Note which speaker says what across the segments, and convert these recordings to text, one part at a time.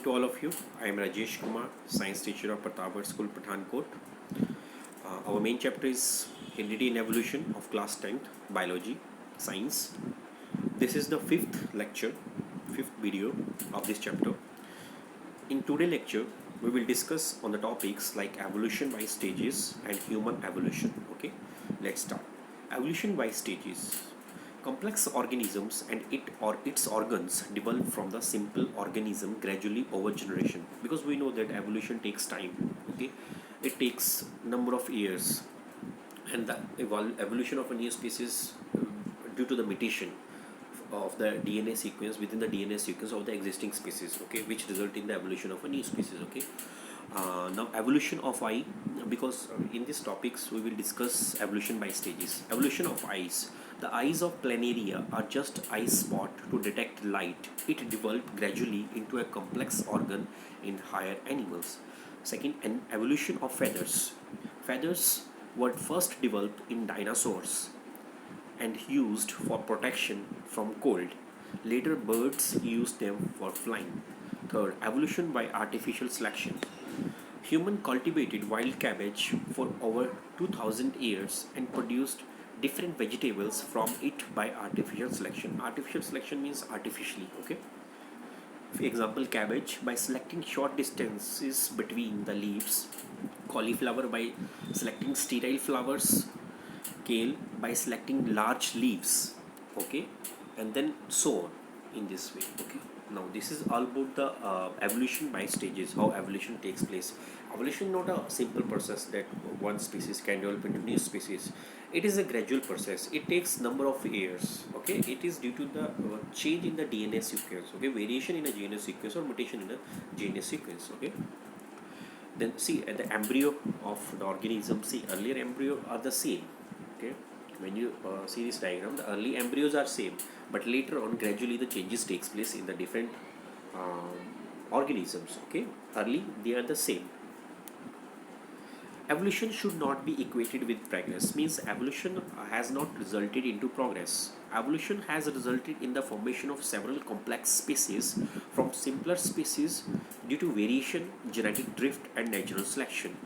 Speaker 1: to all of you. I am Rajesh Kumar, science teacher of Pratapgarh School, Pathankot. Our main chapter is Heredity and Evolution of class 10th, Biology, Science. This is the fifth video of this chapter. In today's lecture, we will discuss on the topics like evolution by stages and human evolution. Okay, let's start. Evolution by stages. Complex organisms and its organs develop from the simple organism gradually over generation, because we know that evolution takes time. Okay, it takes number of years, and the evolution of a new species due to the mutation of the DNA sequence within the DNA sequence of the existing species, okay, which result in the evolution of a new species. Okay, now evolution of eye, because in these topics we will discuss evolution by stages. Evolution of eyes. The eyes of planaria are just eye spot to detect light. It developed gradually into a complex organ in higher animals. Second, an evolution of feathers. Feathers were first developed in dinosaurs and used for protection from cold. Later, birds used them for flying. Third, evolution by artificial selection. Human cultivated wild cabbage for over 2000 years and produced different vegetables from it by artificial selection. Artificial selection means artificially, okay? For example, cabbage by selecting short distances between the leaves, cauliflower by selecting sterile flowers, kale by selecting large leaves, okay, and then so on in this way. Okay, now this is all about the evolution by stages, how evolution takes place. Evolution not a simple process that one species can develop into new species. It is a gradual process. It takes number of years. Okay, it is due to the change in the DNA sequence, okay, variation in a DNA sequence or mutation in a DNA sequence. Okay, then see at the embryo of the organism, see earlier embryo are the same. Okay, when you see this diagram, the early embryos are same, but later on gradually the changes takes place in the different organisms. Okay, early they are the same. Evolution should not be equated with progress, means evolution has not resulted into progress. Evolution has resulted in the formation of several complex species from simpler species due to variation, genetic drift, and natural selection.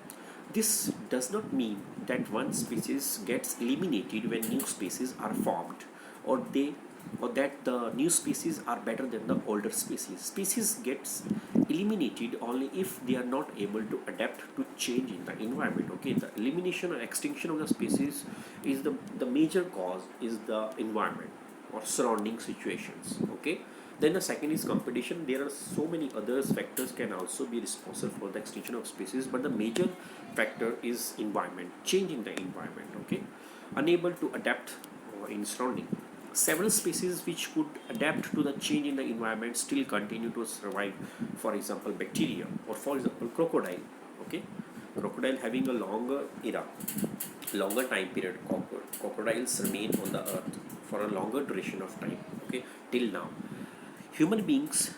Speaker 1: This does not mean that one species gets eliminated when new species are formed, or they or that the new species are better than the older species. Species gets eliminated only if they are not able to adapt to change in the environment. Okay, the elimination or extinction of the species is the major cause is the environment or surrounding situations. Okay, then the second is competition. There are so many other factors can also be responsible for the extinction of species, but the major factor is environment, change in the environment. Okay, unable to adapt in surrounding. Several species which could adapt to the change in the environment still continue to survive. For example, bacteria, or for example, crocodile. Okay, crocodile having a longer time period. Crocodiles remain on the earth for a longer duration of time. Okay, till now. Human beings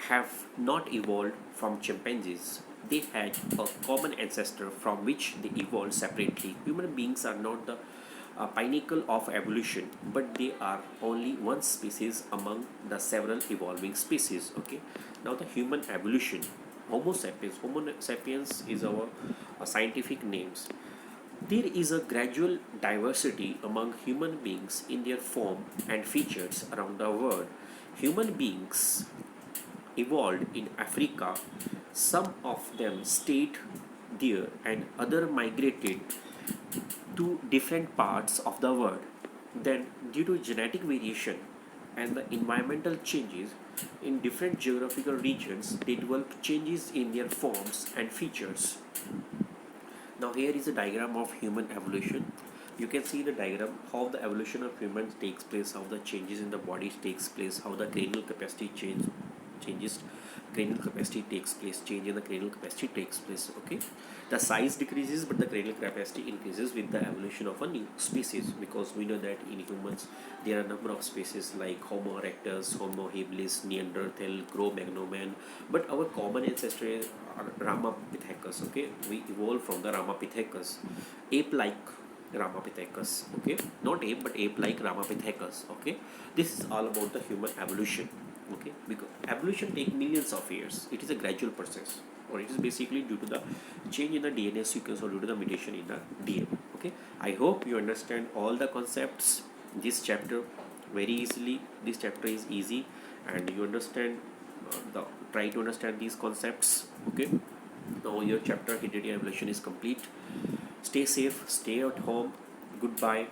Speaker 1: have not evolved from chimpanzees. They had a common ancestor from which they evolved separately. Human beings are not the pinnacle of evolution, but they are only one species among the several evolving species. Okay, now the human evolution. Homo sapiens. Homo sapiens is our scientific names. There is a gradual diversity among human beings in their form and features around the world. Human beings evolved in Africa. Some of them stayed there and other migrated to different parts of the world. Then, due to genetic variation and the environmental changes in different geographical regions, they develop changes in their forms and features. Now, here is a diagram of human evolution. You can see the diagram how the evolution of humans takes place, how the changes in the body takes place, how the cranial capacity changes, cranial capacity takes place, change in the cranial capacity takes place. Okay, the size decreases but the cranial capacity increases with the evolution of a new species, because we know that in humans there are a number of species like Homo erectus, Homo habilis, Neanderthal, Cro-Magnon, but our common ancestor are Ramapithecus. Okay, we evolved from the Ramapithecus, ape-like Ramapithecus. Okay, not ape but ape-like Ramapithecus. Okay, this is all about the human evolution. Okay, because evolution takes millions of years. It is a gradual process, or it is basically due to the change in the DNA sequence or due to the mutation in the DNA. Okay, I hope you understand all the concepts. This chapter very easily. This chapter is easy, and you understand the try to understand these concepts. Okay, now your chapter hereditary evolution is complete. Stay safe. Stay at home. Goodbye.